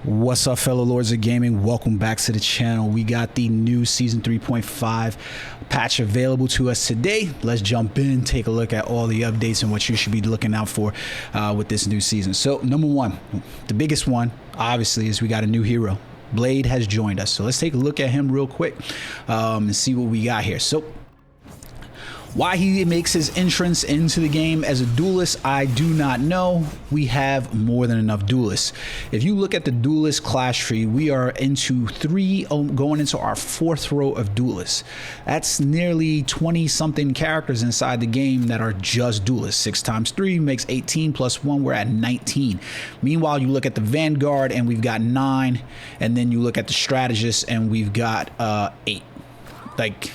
What's up, fellow lords of gaming? Welcome back to the channel. We got the new season 3.5 patch available to us today. Let's jump in, take a look at all the updates and what you should be looking out for with this new season. So number one, the biggest one obviously is we got a new hero. Blade has joined us, so let's take a look at him real quick and see what we got here. So why he makes his entrance into the game as a duelist, I do not know. We have more than enough duelists. If you look at the duelist class tree, we are into going into our fourth row of duelists. That's nearly 20 something characters inside the game that are just duelists. 6 times 3 makes 18 plus 1, we're at 19. Meanwhile, you look at the Vanguard and we've got 9, and then you look at the strategist and we've got 8. Like,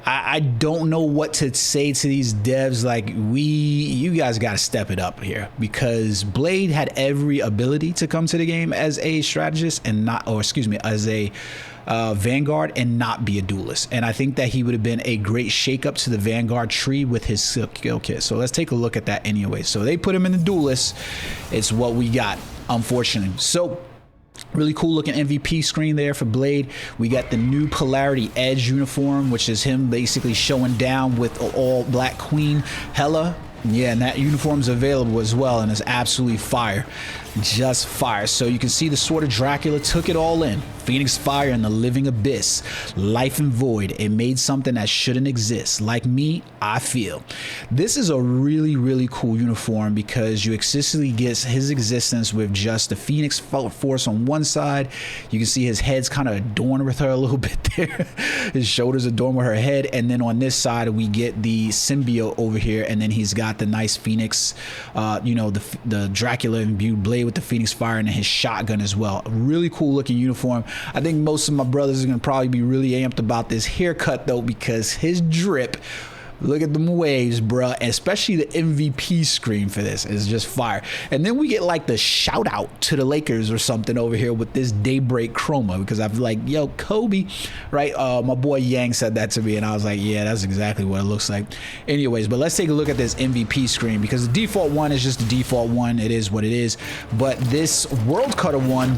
I don't know what to say to these devs. Like, you guys got to step it up here, because Blade had every ability to come to the game as a strategist and not, or excuse me, as a Vanguard and not be a duelist. And I think that he would have been a great shakeup to the Vanguard tree with his skill kit. So let's take a look at that anyway. So they put him in the duelist. It's what we got, unfortunately. So really cool looking MVP screen there for Blade. We got the new Polarity Edge uniform, which is him basically showing down with all black queen Hela. Yeah, and that uniform's available as well, and it's absolutely fire. Just fire. So you can see the Sword of Dracula took it all in. Phoenix Fire and the Living Abyss. Life and Void. It made something that shouldn't exist. Like me, I feel. This is a really, really cool uniform because you excessively get his existence with just the Phoenix Force on one side. You can see his head's kind of adorned with her a little bit there. His shoulders adorned with her head. And then on this side, we get the symbiote over here. And then he's got the nice Phoenix, you know, the Dracula imbued blade with the Phoenix Fire and his shotgun as well. A really cool looking uniform. I think most of my brothers are gonna probably be really amped about this haircut though, because his drip, look at them waves, bruh, and especially the MVP screen for this is just fire. And then we get like the shout out to the Lakers or something over here with this Daybreak chroma, because I've like, yo, Kobe, right? My boy Yang said that to me and I was like, yeah, that's exactly what it looks like. Anyways, but let's take a look at this MVP screen, because the default one is just the default one. It is what it is. But this World Cutter one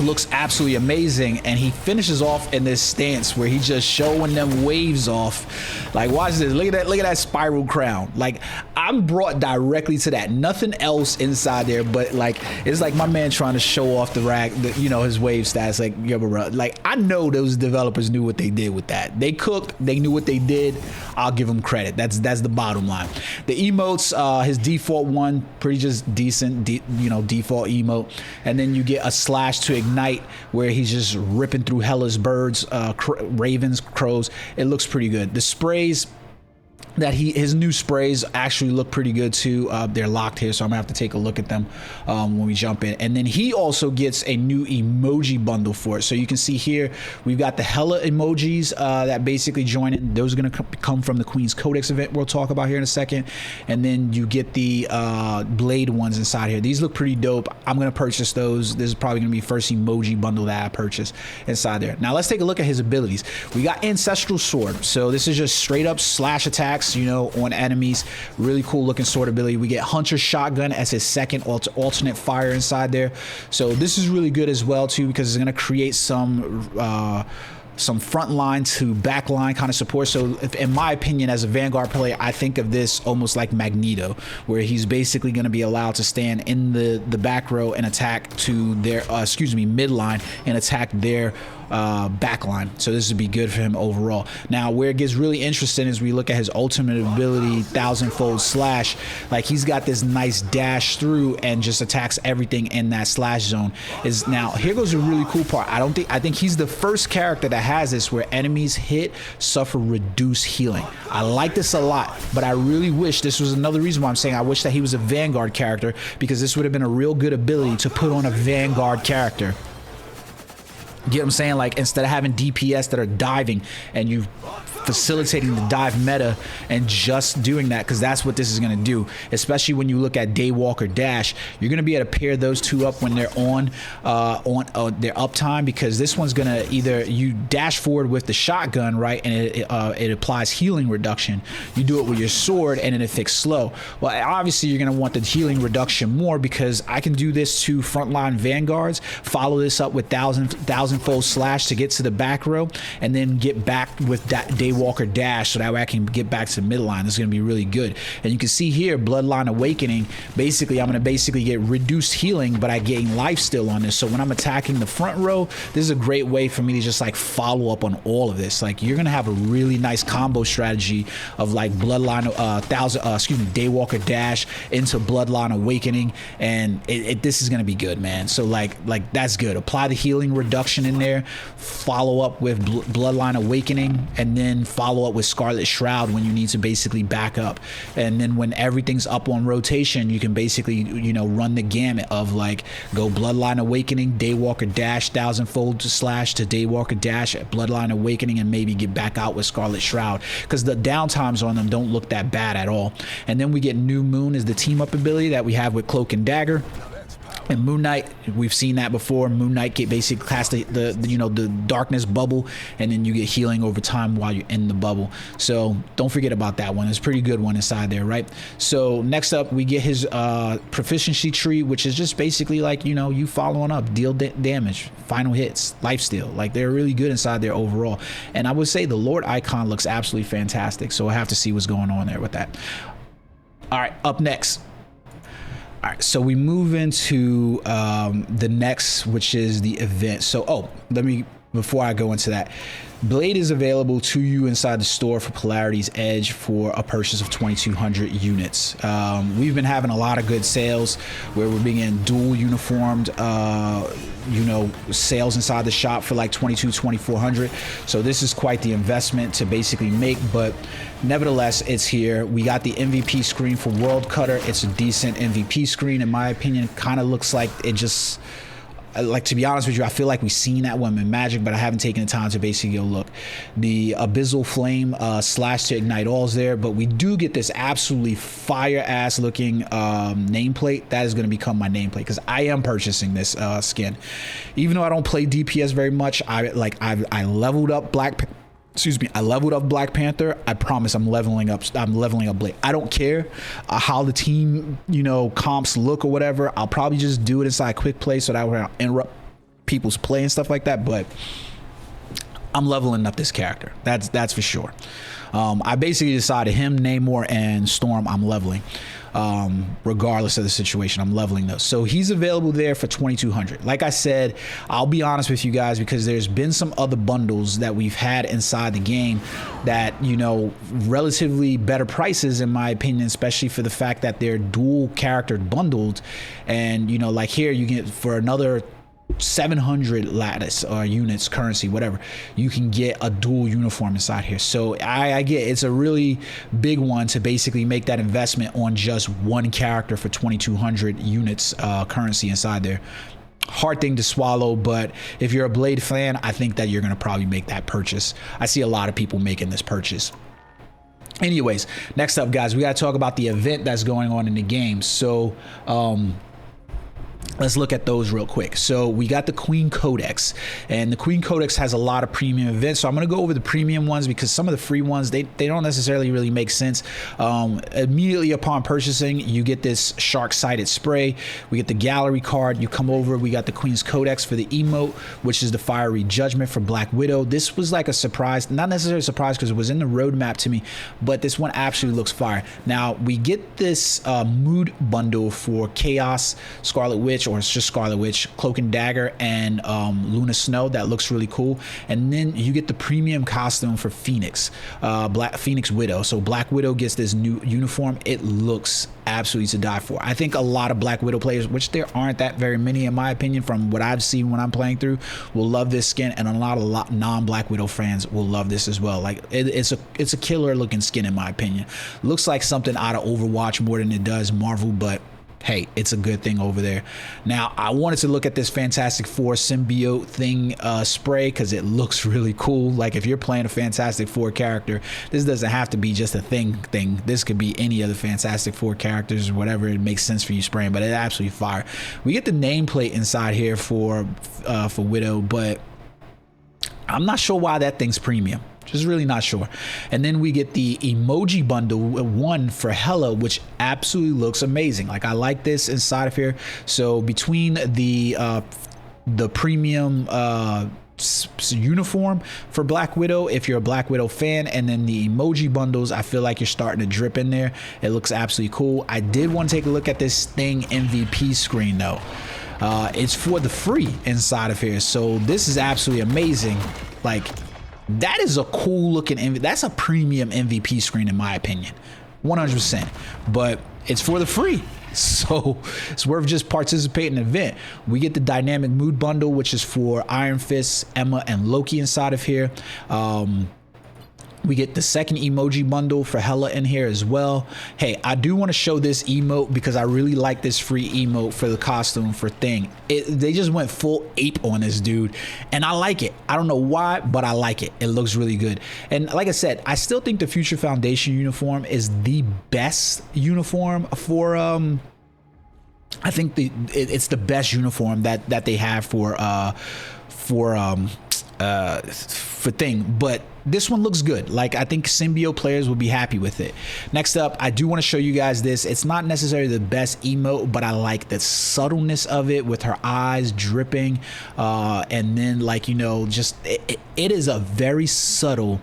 looks absolutely amazing, and he finishes off in this stance where he's just showing them waves off. Like, watch this, look at that spiral crown. Like, I'm brought directly to that, nothing else inside there, but like, it's like my man trying to show off the rack, you know, his wave stats. Like, yo, bro, like, I know those developers knew what they did with that. They cooked, they knew what they did. I'll give them credit. That's the bottom line. The emotes, his default one, pretty just decent, you know, default emote. And then you get a slash to ignite where he's just ripping through Hela's birds, ravens, crows. It looks pretty good. The sprays that his new sprays actually look pretty good too. They're locked here, so I'm gonna have to take a look at them when we jump in. And then he also gets a new emoji bundle for it. So you can see here we've got the Hela emojis that basically join in. Those are gonna come from the Queen's Codex event we'll talk about here in a second. And then you get the Blade ones inside here. These look pretty dope. I'm gonna purchase those. This is probably gonna be first emoji bundle that I purchase inside there. Now let's take a look at his abilities. We got Ancestral Sword. So this is just straight up slash attacks, you know, on enemies. Really cool looking sword ability. We get Hunter Shotgun as his second alternate fire inside there. So this is really good as well too, because it's going to create some front line to back line kind of support. So in my opinion, as a Vanguard player, I think of this almost like Magneto, where he's basically going to be allowed to stand in the back row and attack to their mid line and attack their back line. So this would be good for him overall. Now where it gets really interesting is we look at his ultimate ability, 1000-fold slash. Like, he's got this nice dash through and just attacks everything in that slash zone. Now here goes a really cool part. I think he's the first character that has this, where enemies hit suffer reduced healing. I like this a lot, but I really wish this was another reason why I'm saying I wish that he was a Vanguard character, because this would have been a real good ability to put on a Vanguard character. Get what I'm saying? Like, instead of having DPS that are diving and you facilitating the dive meta and just doing that, because that's what this is going to do. Especially when you look at Daywalker dash, you're going to be able to pair those two up when they're on their uptime, because this one's going to either you dash forward with the shotgun, right, and it applies healing reduction. You do it with your sword and then it affects slow. Well, obviously you're going to want the healing reduction more, because I can do this to frontline vanguards, follow this up with thousandfold slash to get to the back row, and then get back with that Daywalker dash, so that way I can get back to the midline. This is going to be really good. And you can see here, Bloodline Awakening, basically I'm going to get reduced healing, but I gain life still on this. So when I'm attacking the front row, this is a great way for me to just like follow up on all of this. Like, you're going to have a really nice combo strategy of like Bloodline Daywalker dash into Bloodline Awakening, and this is going to be good, man. So like that's good. Apply the healing reduction in there, follow up with Bloodline Awakening, and then follow up with Scarlet Shroud when you need to basically back up. And then when everything's up on rotation, you can basically, you know, run the gamut of like go Bloodline Awakening, Daywalker dash, thousandfold slash to Daywalker dash, Bloodline Awakening, and maybe get back out with Scarlet Shroud, because the downtimes on them don't look that bad at all. And then we get New Moon as the team up ability that we have with Cloak and Dagger. And Moon Knight, we've seen that before. Moon Knight basically casts the darkness bubble, and then you get healing over time while you're in the bubble. So don't forget about that one. It's a pretty good one inside there, right? So next up, we get his proficiency tree, which is just basically like, you know, you following up, deal damage, final hits, lifesteal. Like, they're really good inside there overall. And I would say the Lord icon looks absolutely fantastic. So I have to see what's going on there with that. All right, up next. All right, so we move into the next, which is the event. So, before I go into that, Blade is available to you inside the store for Polarity's Edge for a purchase of 2,200 units. We've been having a lot of good sales where we're being dual uniformed, sales inside the shop for like 2,400. So this is quite the investment to basically make, but nevertheless, it's here. We got the MVP screen for World Cutter. It's a decent MVP screen, in my opinion. Kind of looks like it just... Like, to be honest with you, I feel like we've seen that one in Magic, but I haven't taken the time to basically go look. The Abyssal Flame slash to ignite all's there, but we do get this absolutely fire-ass looking nameplate. That is going to become my nameplate, because I am purchasing this skin. Even though I don't play DPS very much, I leveled up I leveled up Black Panther. I promise I'm leveling up Blade. I don't care how the team, comps look or whatever. I'll probably just do it inside quick play so that I won't interrupt people's play and stuff like that. But I'm leveling up this character. That's for sure. I basically decided him, Namor, and Storm I'm leveling. Regardless of the situation, I'm leveling those. So he's available there for 2,200. Like I said, I'll be honest with you guys, because there's been some other bundles that we've had inside the game that, relatively better prices, in my opinion, especially for the fact that they're dual character bundled. And, like here, you get for another 700 lattice or units, currency, whatever, you can get a dual uniform inside here. So I get it's a really big one to basically make that investment on just one character for 2,200 units currency inside there. Hard thing to swallow, but if you're a Blade fan, I think that you're going to probably make that purchase. I see a lot of people making this purchase. Anyways, next up, guys, we got to talk about the event that's going on in the game. So let's look at those real quick. So we got the Queen Codex, and the Queen Codex has a lot of premium events. So I'm going to go over the premium ones, because some of the free ones, they don't necessarily really make sense. Immediately upon purchasing, you get this shark-sided spray. We get the gallery card. You come over, we got the Queen's Codex for the emote, which is the Fiery Judgment for Black Widow. This was like a surprise, not necessarily a surprise because it was in the roadmap to me, but this one absolutely looks fire. Now we get this mood bundle for Chaos, Scarlet Witch, or it's just Scarlet Witch, Cloak and Dagger, and Luna Snow. That looks really cool. And then you get the premium costume for Phoenix, Phoenix Widow. So Black Widow gets this new uniform. It looks absolutely to die for. I think a lot of Black Widow players, which there aren't that very many in my opinion from what I've seen when I'm playing through, will love this skin, and a lot of non-Black Widow fans will love this as well. Like it's a killer looking skin in my opinion. Looks like something out of Overwatch more than it does Marvel, but hey, it's a good thing over there. Now, I wanted to look at this Fantastic Four symbiote thing spray because it looks really cool. Like, if you're playing a Fantastic Four character, this doesn't have to be just a thing. This could be any other Fantastic Four characters, whatever it makes sense for you spraying, but it's absolutely fire. We get the nameplate inside here for Widow, but I'm not sure why that thing's premium. Just really not sure. And then we get the emoji bundle one for Hela, which absolutely looks amazing. Like, I like this inside of here. So between the premium uniform for Black Widow, if you're a Black Widow fan, and then the emoji bundles, I feel like you're starting to drip in there. It looks absolutely cool. I did want to take a look at this Thing MVP screen though. It's for the free inside of here, so this is absolutely amazing. Like, that is a cool looking that's a premium MVP screen in my opinion, 100%, but it's for the free, so it's worth just participating in the event. We get the dynamic mood bundle, which is for Iron Fist, Emma, and Loki inside of here. We get the second emoji bundle for Hela in here as well. Hey, I do want to show this emote because I really like this free emote for the costume for Thing. They just went full ape on this dude, and I like it. I don't know why, but I like it. It looks really good. And like I said, I still think the Future Foundation uniform is the best uniform for I think it's the best uniform that they have for Thing, but this one looks good. Like, I think symbiote players will be happy with it. Next up, I do want to show you guys this. It's not necessarily the best emote, but I like the subtleness of it with her eyes dripping, and then, like, you know, just it is a very subtle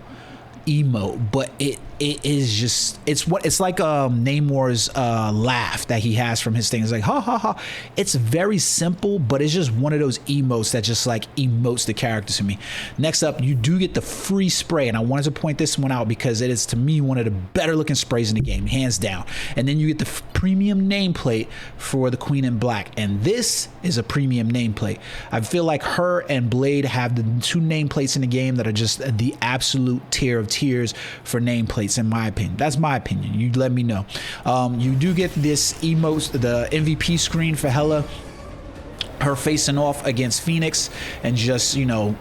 emote, but it is just, it's like Namor's laugh that he has from his thing. It's like ha ha ha. It's very simple, but it's just one of those emotes that just like emotes the character to me. Next up, you do get the free spray, and I wanted to point this one out because it is, to me, one of the better looking sprays in the game, hands down. And then you get the premium nameplate for the Queen in Black, and this is a premium nameplate. I feel like her and Blade have the two nameplates in the game that are just the absolute tier of tiers for nameplates, in my opinion. That's my opinion. You let me know. You do get this emote, the MVP screen for Hela, her facing off against Phoenix and just, you know,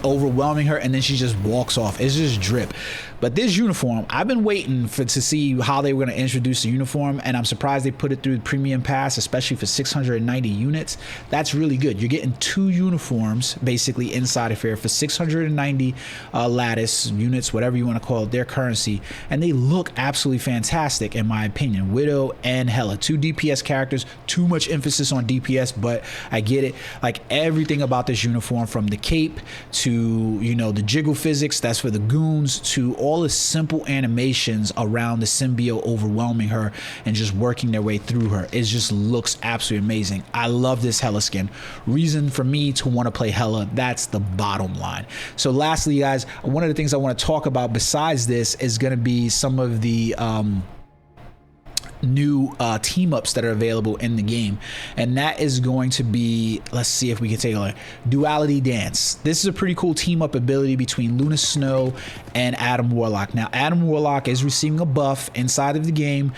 overwhelming her, and then she just walks off. It's just drip. But this uniform, I've been waiting to see how they were going to introduce the uniform, and I'm surprised they put it through the premium pass, especially for 690 units. That's really good. You're getting two uniforms basically inside of here for 690 lattice units, whatever you want to call it, their currency, and they look absolutely fantastic in my opinion. Widow and Hela, two DPS characters, too much emphasis on DPS, but I get it. Like, everything about this uniform, from the cape to, you know, the jiggle physics, that's for the goons, to all the simple animations around the symbiote overwhelming her and just working their way through her. It just looks absolutely amazing. I love this Hela skin. Reason for me to want to play Hela, that's the bottom line. So lastly, guys, one of the things I want to talk about besides this is going to be some of the new team ups that are available in the game, and that is going to be, let's see if we can take a look, Duality Dance. This is a pretty cool team up ability between Luna Snow and Adam Warlock. Now, Adam Warlock is receiving a buff inside of the game,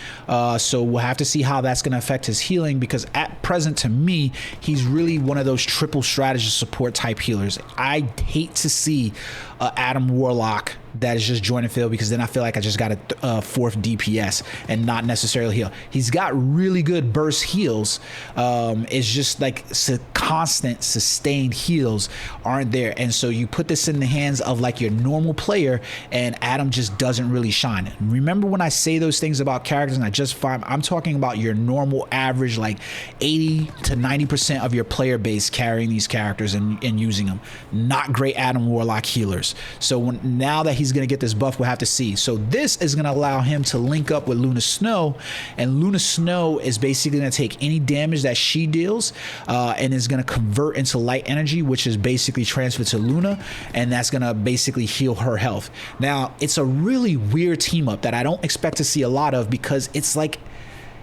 so we'll have to see how that's going to affect his healing, because at present, to me, he's really one of those triple strategist support type healers. I hate to see Adam Warlock that is just join and fill, because then I feel like I just got a fourth DPS and not necessarily heal. He's got really good burst heals. It's just like constant sustained heals aren't there, and so you put this in the hands of like your normal player, and Adam just doesn't really shine. Remember when I say those things about characters and I just find, I'm talking about your normal average, like 80 to 90% of your player base carrying these characters and using them. Not great Adam Warlock healers. So now that he's going to get this buff, we'll have to see. So this is going to allow him to link up with Luna Snow, and Luna Snow is basically going to take any damage that she deals and is going to convert into light energy, which is basically transferred to Luna, and that's going to basically heal her health. Now, it's a really weird team up that I don't expect to see a lot of, because it's like,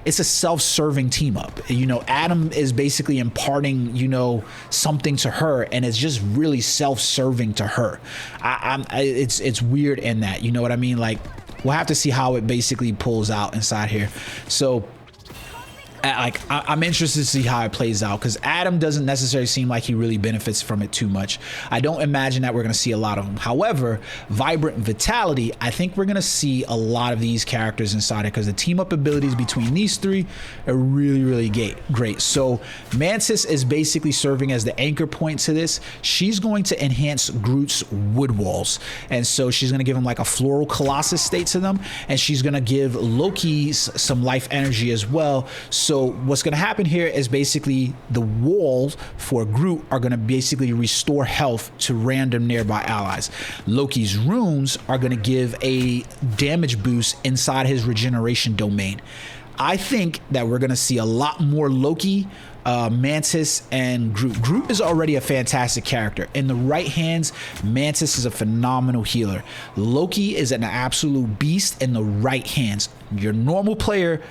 it's a self-serving team up. You know, Adam is basically imparting, you know, something to her, and it's just really self-serving to her. It's weird in that, you know what I mean? Like, we'll have to see how it basically pulls out inside here. So I'm interested to see how it plays out, because Adam doesn't necessarily seem like he really benefits from it too much. I don't imagine that we're going to see a lot of them. However, Vibrant Vitality, I think we're going to see a lot of these characters inside it, because the team up abilities between these three are really great. So Mantis is basically serving as the anchor point to this. She's going to enhance Groot's wood walls, and so she's going to give him like a floral colossus state to them, and she's going to give Loki's some life energy as well. So what's going to happen here is basically the walls for Groot are going to basically restore health to random nearby allies. Loki's runes are going to give a damage boost inside his regeneration domain. I think that we're going to see a lot more Loki, Mantis, and Groot. Groot is already a fantastic character. In the right hands, Mantis is a phenomenal healer. Loki is an absolute beast in the right hands. Your normal player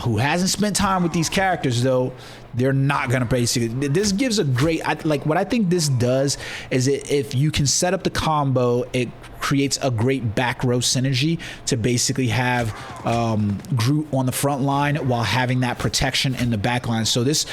who hasn't spent time with these characters, though, they're not gonna basically. This gives a great, like what I think this does is if you can set up the combo, it creates a great back row synergy to basically have Groot on the front line while having that protection in the back line. So this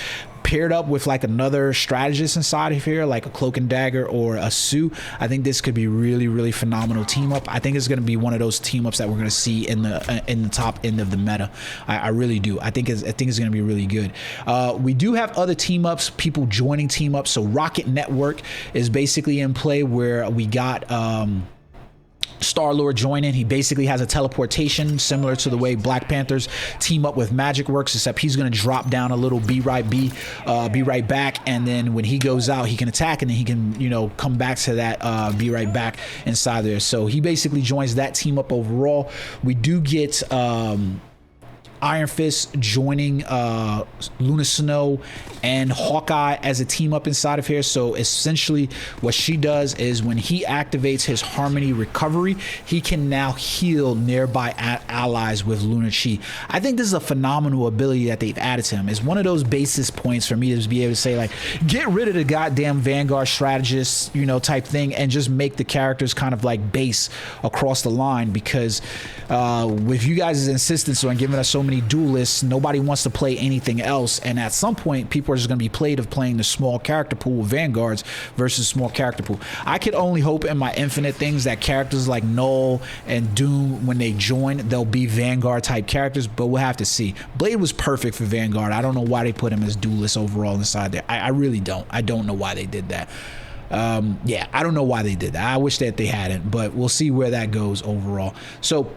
paired up with like another strategist inside of here, like a Cloak and Dagger or a Sue, I think this could be really phenomenal team up. I think it's going to be one of those team ups that we're going to see in the top end of the meta. I really do. I think it's going to be really good. We do have other team ups, people joining team ups. So Rocket Network is basically in play, where we got Star-Lord joining. He basically has a teleportation similar to the way Black Panthers team up with Magic works, except he's going to drop down a little be right back, and then when he goes out, he can attack, and then he can, you know, come back to that be right back inside there. So he basically joins that team up overall. We do get Iron Fist joining Luna Snow and Hawkeye as a team up inside of here. So essentially what she does is when he activates his Harmony Recovery, he can now heal nearby allies with Lunar Chi. I think this is a phenomenal ability that they've added to him. It's one of those basis points for me to be able to say, like, get rid of the goddamn Vanguard strategist, you know, type thing, and just make the characters kind of like base across the line, because with you guys' insistence on giving us so many duelists, nobody wants to play anything else, and at some point people are just going to be played of playing the small character pool with Vanguards versus small character pool. I could only hope in my infinite things that characters like Null and Doom, when they join, they'll be Vanguard type characters, but we'll have to see. Blade was perfect for Vanguard. I don't know why they put him as duelist overall inside there. I really don't. I don't know why they did that. Yeah, I don't know why they did that. I wish that they hadn't, but we'll see where that goes overall. So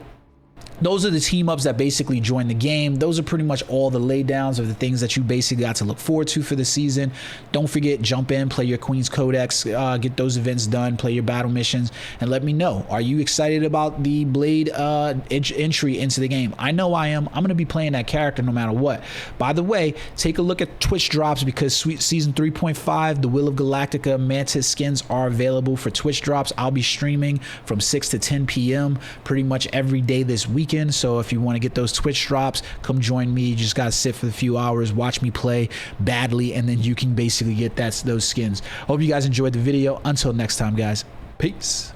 those are the team ups that basically join the game. Those are pretty much all the laydowns of the things that you basically got to look forward to for the season. Don't forget, jump in, play your Queen's Codex, get those events done, play your battle missions, and let me know. Are you excited about the Blade entry into the game? I know I am. I'm going to be playing that character no matter what. By the way, take a look at Twitch drops, because Season 3.5, the Will of Galactica Mantis skins are available for Twitch drops. I'll be streaming from 6 to 10 p.m. pretty much every day this week. So if you want to get those Twitch drops, come join me. You just gotta sit for a few hours, watch me play badly, and then you can basically get those skins. Hope you guys enjoyed the video. Until next time, guys, peace.